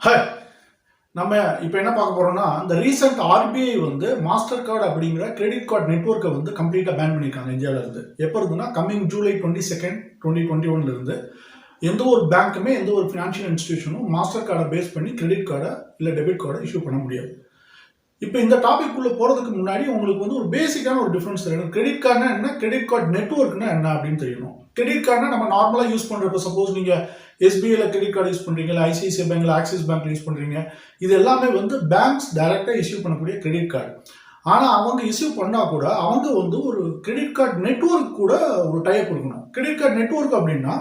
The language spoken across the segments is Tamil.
ஹாய், நம்ம இப்போ என்ன பார்க்க போறோம்னா, இந்த ரீசெண்ட் ஆர்பிஐ வந்து மாஸ்டர் கார்டு அப்படிங்கிற கிரெடிட் கார்டு நெட்வொர்க்கை வந்து கம்ப்ளீட்டாக பேன் பண்ணியிருக்காங்க இந்தியாவில இருந்து. எப்போ இருந்துன்னா கம்மிங் ஜூலை 22 2021 இருந்து எந்த ஒரு பேங்க்குமே எந்த ஒரு ஃபினான்ஷியல் இன்ஸ்டிடியூஷனும் மாஸ்டர் கார்டை பேஸ் பண்ணி கிரெடிட் கார்டை இல்லை டெபிட் கார்டை இஷ்யூ பண்ண முடியாது. இப்போ இந்த டாபிக் உள்ள போறதுக்கு முன்னாடி உங்களுக்கு வந்து ஒரு பேசிக்கான ஒரு டிஃபரன்ஸ் தெரியணும். கிரெடிட் கார்டுனா என்ன, கிரெடிட் கார்டு நெட்வொர்க்னா என்ன அப்படின்னு தெரியணும். கிரெடிட் கார்டுனா நம்ம நார்மலாக யூஸ் பண்றப்ப சப்போஸ் நீங்க எஸ்பிஐல கிரெடிட் கார்டு யூஸ் பண்றீங்க, இல்லை ஐசிஐசிஐ பேங்க்ல ஆக்சிஸ் பேங்க்ல யூஸ் பண்றீங்க, இது எல்லாமே வந்து பேங்க்ஸ் டைரக்டா இஷ்யூ பண்ணக்கூடிய கிரெடிட் கார்டு. ஆனா அவங்க இஷ்யூ பண்ணா கூட அவங்க வந்து ஒரு கிரெடிட் கார்டு நெட்வொர்க் கூட ஒரு டைப் இருக்கணும். கிரெடிட் கார்டு நெட்வொர்க் அப்படின்னா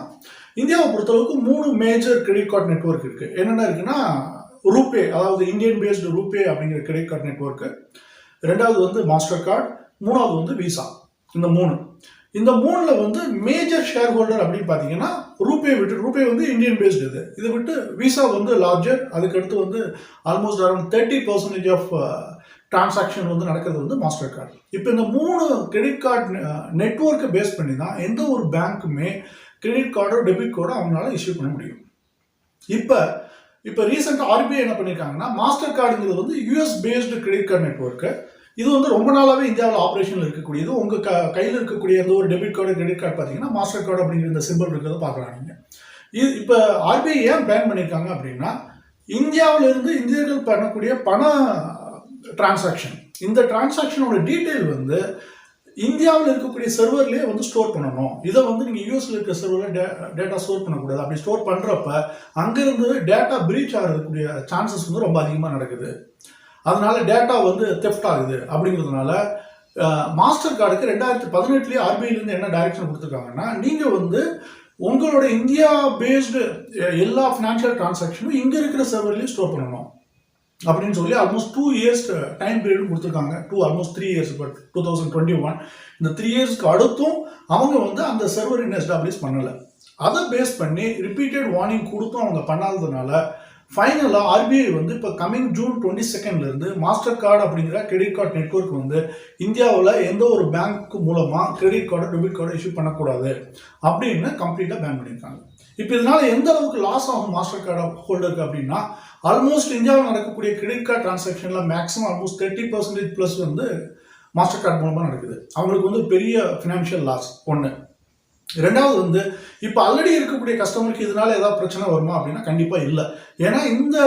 இந்தியாவை பொறுத்தளவுக்கு 3 மேஜர் கிரெடிட் கார்டு நெட்வொர்க் இருக்கு. என்னென்ன இருக்குன்னா ரூபே, அதாவது இந்தியன் பேஸ்டு ரூபே அப்படிங்கிற கிரெடிட் கார்டு நெட்வொர்க்கு, ரெண்டாவது வந்து மாஸ்டர் கார்டு, மூணாவது வந்து விசா. இந்த மூணுல வந்து மேஜர் ஷேர் ஹோல்டர் அப்படின்னு பார்த்தீங்கன்னா ரூபே வந்து இந்தியன் பேஸ்டு. இதை விட்டு விசா வந்து லார்ஜர். அதுக்கடுத்து வந்து ஆல்மோஸ்ட் அரௌண்ட் 30% ஆஃப் டிரான்சாக்ஷன் வந்து நடக்கிறது வந்து மாஸ்டர் கார்டு. இப்போ இந்த 3 கிரெடிட் கார்டு நெட்வொர்க்கை பேஸ் பண்ணி தான் எந்த ஒரு பேங்க்குமே கிரெடிட் கார்டோ டெபிட் கார்டோ அவங்களால இஷ்யூ பண்ண முடியும். இப்போ ரீசெண்டாக ஆர்பிஐ என்ன பண்ணியிருக்காங்கன்னா, மாஸ்டர் கார்டுங்கிறது வந்து US based credit card network. இது வந்து ரொம்ப நாளாகவே இந்தியாவில் ஆப்ரேஷனில் இருக்கக்கூடியது. உங்கள் கையில் இருக்கக்கூடிய எந்த ஒரு டெபிட் கார்டு கிரெடிட் கார்டு பார்த்தீங்கன்னா மாஸ்டர் கார்டு அப்படிங்கிற இந்த சிம்பிள் இருக்கிறத பார்க்கலாம் நீங்கள். இப்போ ஆர்பிஐ ஏன் பேன் பண்ணியிருக்காங்க அப்படின்னா, இந்தியாவிலிருந்து இந்தியர்கள் பண்ணக்கூடிய பண டிரான்சாக்ஷன், இந்த டிரான்சாக்ஷனோட டீட்டெயில் வந்து இந்தியாவில் இருக்கக்கூடிய சர்வர்லேயே வந்து ஸ்டோர் பண்ணணும். இதை வந்து நீங்கள் யூஎஸ்ல இருக்க சர்வரில் டேட்டா ஸ்டோர் பண்ணக்கூடாது. அப்படி ஸ்டோர் பண்ணுறப்ப அங்கேருந்து டேட்டா பிரீச் ஆகிறதுக்கூடிய சான்சஸ் வந்து ரொம்ப அதிகமாக நடக்குது. அதனால டேட்டா வந்து தெஃப்ட் ஆகுது. அப்படிங்கிறதுனால மாஸ்டர் கார்டுக்கு 2018 ஆர்பிஐலேருந்து என்ன டைரக்ஷன் கொடுத்துருக்காங்கன்னா, நீங்கள் வந்து உங்களோட இந்தியா பேஸ்டு எல்லா ஃபினான்ஷியல் டிரான்சாக்ஷனும் இங்கே இருக்கிற சர்வர்லேயும் ஸ்டோர் பண்ணணும் அப்படின்னு சொல்லி ஆல்மோஸ்ட் 2 இயர்ஸ் டைம் பீரியட் கொடுத்துருக்காங்க. Almost 3 years. பட் 2021 இந்த 3 இயர்ஸ்க்கு அடுத்தும் அவங்க வந்து அந்த சர்வர் இன்னும் எஸ்டாப்ளிஷ் பண்ணலை. அதை பேஸ் பண்ணி ரிப்பீட்டட் வார்னிங் கொடுத்தும் அவங்க பண்ணாததுனால ஃபைனலாக ஆர்பிஐ வந்து இப்போ கம்மிங் ஜூன் 22 இருந்து மாஸ்டர் கார்டு அப்படிங்கிற கிரெடிட் கார்டு நெட்வொர்க் வந்து இந்தியாவில் எந்த ஒரு பேங்க் மூலமாக credit card debit card issue பண்ணக்கூடாது அப்படின்னு கம்ப்ளீட்டாக பேன் பண்ணியிருக்காங்க. இப்போ இதனால எந்த அளவுக்கு லாஸ் ஆகும் மாஸ்டர் கார்டு ஹோல்டருக்கு அப்படின்னா, ஆல்மோஸ்ட் இந்தியாவில் நடக்கக்கூடிய கிரெடிட் கார்டு டிரான்சாக்ஷன்ல மேக்ஸிமம் ஆல்மோஸ்ட் 30% ப்ளஸ் வந்து மாஸ்டர் கார்டு மூலமாக நடக்குது. அவங்களுக்கு வந்து பெரிய ஃபினான்ஷியல் லாஸ் ஒன்று. ரெண்டாவது வந்து இப்போ ஆல்ரெடி இருக்கக்கூடிய கஸ்டமருக்கு இதனால ஏதாவது பிரச்சனை வருமா அப்படின்னா கண்டிப்பாக இல்லை. ஏன்னா இந்த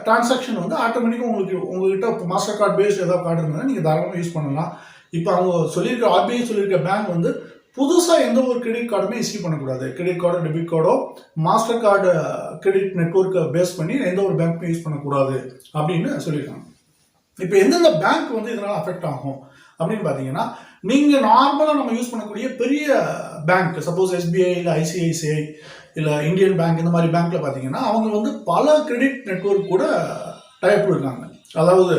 டிரான்சாக்ஷன் வந்து ஆட்டோமேட்டிக்காக உங்ககிட்ட மாஸ்டர் கார்டு பேஸ்ட் ஏதாவது கார்டு இருந்தால் நீங்கள் தாராளமாக யூஸ் பண்ணலாம். இப்போ அவங்க சொல்லியிருக்க ஆர்பிஐ சொல்லியிருக்க பேங்க் வந்து புதுசாக எந்த ஒரு கிரெடிட் கார்டுமே இஷ்யூ பண்ணக்கூடாது. கிரெடிட் கார்டோ டெபிட் கார்டோ மாஸ்டர் கார்டு கிரெடிட் நெட்வொர்க்கை பேஸ் பண்ணி எந்த ஒரு பேங்க்குமே யூஸ் பண்ணக்கூடாது அப்படின்னு சொல்லியிருக்காங்க. இப்போ எந்தெந்த பேங்க் வந்து இதனால் அஃபெக்ட் ஆகும் அப்படின்னு பார்த்தீங்கன்னா, நீங்கள் நார்மலாக நம்ம யூஸ் பண்ணக்கூடிய பெரிய பேங்க், சப்போஸ் எஸ்பிஐ இல்லை ஐசிஐசிஐ இல்லை இந்தியன் பேங்க், இந்த மாதிரி பேங்க்ல பார்த்தீங்கன்னா அவங்க வந்து பல கிரெடிட் நெட்வொர்க் கூட டைப் இருக்காங்க. அதாவது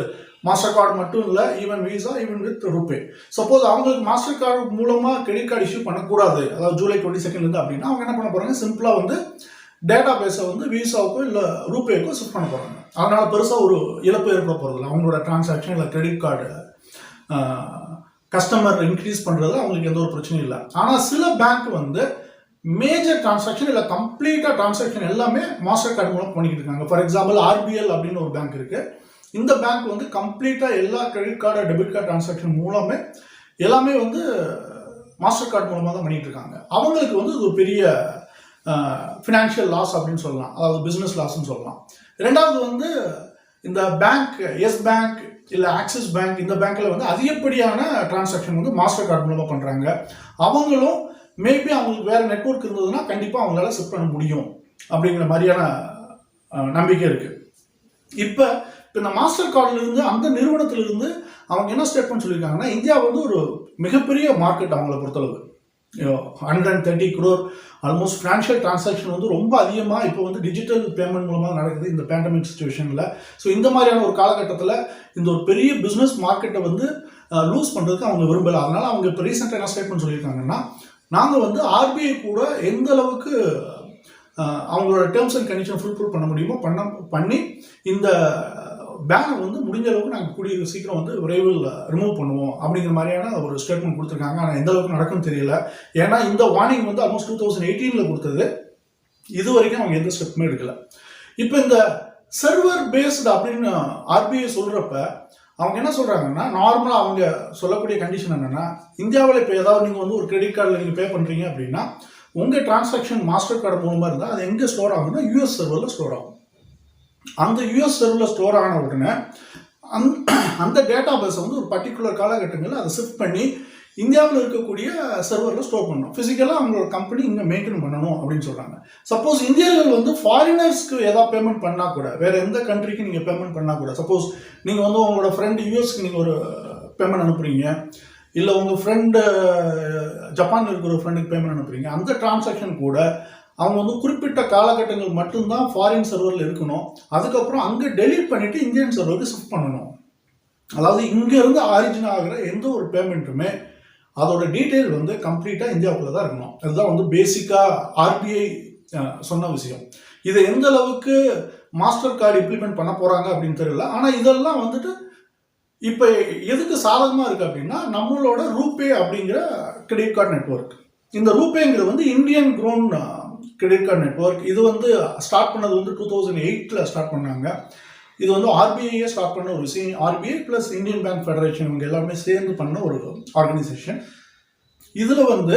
மாஸ்டர் கார்டு மட்டும் இல்லை, even visa, even with RuPay. Suppose அவங்களுக்கு மாஸ்டர் கார்டு மூலமாக கிரெடிட் கார்டு இஷ்யூ பண்ணக்கூடாது, அதாவது ஜூலை 22 அப்படின்னா அவங்க என்ன பண்ண போகிறாங்க, சிம்பிளாக வந்து டேட்டா பேஸை வந்து விசாவுக்கோ இல்லை ரூபேக்கோ ஷிஃப்ட் பண்ண போகிறாங்க. அதனால் பெருசாக ஒரு இழப்பு ஏற்பட போகிறதில்ல. அவங்களோட டிரான்சாக்ஷன் இல்லை கிரெடிட் கார்டு கஸ்டமர் இன்க்ரீஸ் பண்ணுறது அவங்களுக்கு எந்த ஒரு பிரச்சனையும் இல்லை. ஆனால் சில பேங்க் வந்து மேஜர் டிரான்சாக்ஷன் இல்லை கம்ப்ளீட்டாக டிரான்சாக்ஷன் எல்லாமே மாஸ்டர் கார்டு மூலம் பண்ணிக்கிட்டு இருக்காங்க. ஃபார் எக்ஸாம்பிள் ஆர்பிஎல் அப்படின்னு ஒரு பேங்க் இருக்குது. இந்த பேங்க் வந்து கம்ப்ளீட்டாக எல்லா credit card debit card transaction மூலமே எல்லாமே வந்து மாஸ்டர் கார்டு மூலமாக தான் பண்ணிட்டு இருக்காங்க. அவங்களுக்கு வந்து இது ஒரு பெரிய ஃபினான்ஷியல் லாஸ் அப்படின்னு சொல்லலாம், அதாவது பிஸ்னஸ் லாஸ்ன்னு சொல்லலாம். ரெண்டாவது வந்து இந்த பேங்க், எஸ் பேங்க் இல்லை ஆக்சிஸ் பேங்க், இந்த பேங்க்ல வந்து அதிகப்படியான டிரான்சாக்ஷன் வந்து மாஸ்டர் கார்டு மூலமாக பண்ணுறாங்க. அவங்களும் மேபி அவங்களுக்கு வேற நெட்வொர்க் இருந்ததுன்னா கண்டிப்பாக அவங்களால ஷிஃப்ட் பண்ண முடியும் அப்படிங்கிற மாதிரியான நம்பிக்கை இருக்கு. இப்போ இந்த மாஸ்டர் கார்டுல இருந்து அந்த நிறுவனத்திலிருந்து அவங்க என்ன ஸ்டேட்மெண்ட் சொல்லியிருக்காங்கன்னா, இந்தியா வந்து ஒரு மிகப்பெரிய மார்க்கெட் அவங்கள பொறுத்தளவு. 130 crore ஆல்மோஸ்ட் ஃபினான்ஷியல் டிரான்சாக்ஷன் வந்து ரொம்ப அதிகமாக இப்போ வந்து டிஜிட்டல் பேமெண்ட் மூலமாக நடக்குது இந்த பேண்டமிக் சுச்சுவேஷனில். ஸோ இந்த மாதிரியான ஒரு காலகட்டத்தில் இந்த ஒரு பெரிய பிஸ்னஸ் மார்க்கெட்டை வந்து லூஸ் பண்ணுறதுக்கு அவங்க விரும்பலை. அதனால அவங்க இப்போ ரீசெண்டாக என்ன ஸ்டேட்மெண்ட் சொல்லியிருக்காங்கன்னா, நாங்கள் வந்து ஆர்பிஐ கூட எந்த அளவுக்கு அவங்களோட டேர்ம்ஸ் அண்ட் கண்டிஷன் ஃபுல்ஃபில் பண்ண முடியுமோ பண்ணி இந்த பேனை வந்து முடிஞ்ச அளவுக்கு நாங்கள் கூடிய சீக்கிரம் வந்து விரைவில் ரிமூவ் பண்ணுவோம் அப்படிங்கிற மாதிரியான ஒரு ஸ்டேட்மெண்ட் கொடுத்துருக்காங்க. ஆனால் எந்த அளவுக்கு நடக்கும்னு தெரியல. ஏன்னா இந்த வார்னிங் வந்து ஆல்மோஸ்ட் 2018 கொடுத்தது. இது வரைக்கும் அவங்க எந்த ஸ்டெப்புமே எடுக்கல. இப்போ இந்த சர்வர் பேஸ்டு அப்படின்னு ஆர்பிஐ சொல்றப்ப அவங்க என்ன சொல்றாங்கன்னா, நார்மலா அவங்க சொல்லக்கூடிய கண்டிஷன் என்னன்னா, இந்தியாவில் இப்போ ஏதாவது நீங்க வந்து ஒரு கிரெடிட் கார்டில் நீங்க பே பண்றீங்க அப்படின்னா உங்க டிரான்சாக்ஷன் மாஸ்டர் கார்டு மூலமா இருந்தால் அது எங்க ஸ்டோர் ஆகும்னா யூஎஸ் சர்வர்ல ஸ்டோர் ஆகும். அந்த யூஎஸ் சர்வர்ல ஸ்டோர் ஆன உடனே அந்த டேட்டா பேஸை வந்து ஒரு பர்டிகுலர் காலகட்டங்களில் அதை ஷிஃப்ட் பண்ணி இந்தியாவில் இருக்கக்கூடிய சர்வரில் ஸ்டோர் பண்ணணும். ஃபிசிக்கலாக அவங்களோட கம்பெனி இங்கே மெயின்டைன் பண்ணணும் அப்படின்னு சொல்கிறாங்க. சப்போஸ் இந்தியர்கள் வந்து ஃபாரினர்ஸ்க்கு ஏதாவது பேமெண்ட் பண்ணால் கூட, வேறு எந்த கண்ட்ரிக்கு நீங்கள் பேமெண்ட் பண்ணால் கூட, சப்போஸ் நீங்கள் வந்து உங்களோட ஃப்ரெண்டு யூஎஸ்க்கு நீங்கள் ஒரு பேமெண்ட் அனுப்புகிறீங்க, இல்லை உங்கள் ஃப்ரெண்டு ஜப்பானில் இருக்கிற ஃப்ரெண்டுக்கு பேமெண்ட் அனுப்புகிறீங்க, அந்த டிரான்சாக்ஷன் கூட அவங்க வந்து குறிப்பிட்ட காலகட்டங்கள் மட்டும்தான் ஃபாரின் சர்வரில் இருக்கணும். அதுக்கப்புறம் அங்கே டெலீட் பண்ணிவிட்டு இந்தியன் சர்வருக்கு ஷிஃப்ட் பண்ணணும். அதாவது இங்கேருந்து ஆரிஜின் ஆகிற எந்த ஒரு பேமெண்ட்டுமே அதோட டீட்டெயில் வந்து கம்ப்ளீட்டாக இந்தியாவுக்குள்ள தான் இருக்கணும். அதுதான் வந்து பேசிக்காக ஆர்பிஐ சொன்ன விஷயம். இதை எந்த அளவுக்கு மாஸ்டர் கார்டு இம்ப்ளிமெண்ட் பண்ண போகிறாங்க அப்படின்னு தெரியல. ஆனால் இதெல்லாம் வந்துட்டு இப்போ எதுக்கு சாதகமாக இருக்குது அப்படின்னா, நம்மளோட ரூபே அப்படிங்கிற கிரெடிட் கார்டு நெட்வொர்க். இந்த ரூபேங்கிறது வந்து Indian grown credit card network. இது வந்து ஸ்டார்ட் பண்ணது வந்து 2008 ஸ்டார்ட் பண்ணாங்க. இது வந்து ஆர்பிஐயே ஸ்டார்ட் பண்ண ஒரு விஷயம். RBI plus Indian bank federation இவங்க எல்லாருமே சேர்ந்து பண்ண ஒரு ஆர்கனைசேஷன். இதில் வந்து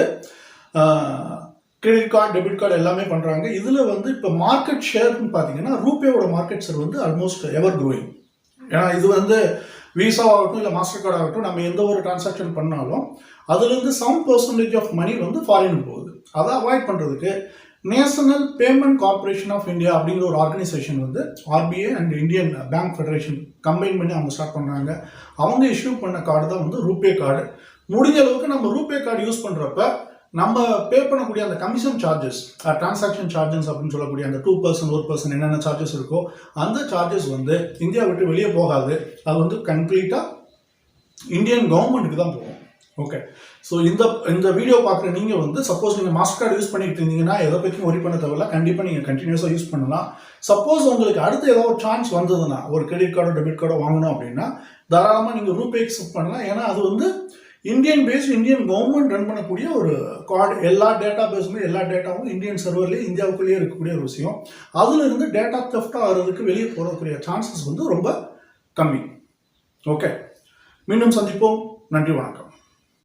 கிரெடிட் கார்டு, டெபிட் கார்டு எல்லாமே பண்ணுறாங்க. இதில் வந்து இப்போ மார்க்கெட் ஷேர்னு பார்த்தீங்கன்னா ரூபேவோட மார்க்கெட் ஷேர் வந்து ஆல்மோஸ்ட் எவர் க்ரோயிங். ஏன்னா இது வந்து விசா ஆகட்டும் இல்லை மாஸ்டர் கார்டு ஆகட்டும், நம்ம எந்த ஒரு டிரான்சாக்ஷன் பண்ணாலும் அதுலேருந்து சம் பர்சன்டேஜ் ஆஃப் மணி வந்து ஃபாரினுக்கு போகுது. அதை அவாய்ட் பண்ணுறதுக்கு national payment corporation of India அப்படிங்கிற ஒரு ஆர்கனைசேஷன் வந்து RBI and Indian bank federation combine பண்ணி அவங்க ஸ்டார்ட் பண்ணாங்க. அவங்க இஷ்யூ பண்ண கார்டு தான் வந்து ரூபே கார்டு. முடிஞ்ச அளவுக்கு நம்ம ரூபே கார்டு யூஸ் பண்ணுறப்ப நம்ம பே பண்ணக்கூடிய அந்த கமிஷன் சார்ஜஸ், டிரான்சாக்ஷன் சார்ஜஸ் அப்படின்னு சொல்லக்கூடிய அந்த 2%, 1% என்னென்ன சார்ஜஸ் இருக்கோ அந்த சார்ஜஸ் வந்து இந்தியா விட்டு வெளியே போகாது. அது வந்து கம்ப்ளீட்டாக இந்தியன் கவர்மெண்ட்டுக்கு தான் போகும். ஓகே, ஸோ இந்த வீடியோ பார்க்குற நீங்கள் வந்து சப்போஸ் நீங்கள் மாஸ்டர் கார்டு யூஸ் பண்ணிட்டு இருந்தீங்கன்னா எதை பற்றியும் ஒரி பண்ண தேவையில்ல. கண்டிப்பாக நீங்கள் கண்டினியூஸாக யூஸ் பண்ணலாம். சப்போஸ் உங்களுக்கு அடுத்து ஏதாவது ஒரு சான்ஸ் வந்ததுன்னா, ஒரு கிரெடிட் கார்டோ டெபிட் கார்டோ வாங்கணும் அப்படின்னா தாராளமாக நீங்கள் ரூபேக்கு ஷிஃப்ட் பண்ணலாம். ஏன்னா அது வந்து Indian paste, Indian government run பண்ணக்கூடிய ஒரு கார்டு. எல்லா டேட்டா பேஸுமே எல்லா டேட்டாவும் இந்தியன் சர்வர்லேயே இந்தியாவுக்குள்ளேயே இருக்கக்கூடிய ஒரு விஷயம். அதுல இருந்து டேட்டா தெஃப்ட் ஆகிறதுக்கு வெளியே போகக்கூடிய சான்சஸ் வந்து ரொம்ப கம்மி. ஓகே, மீண்டும் சந்திப்போம். நன்றி, வணக்கம்.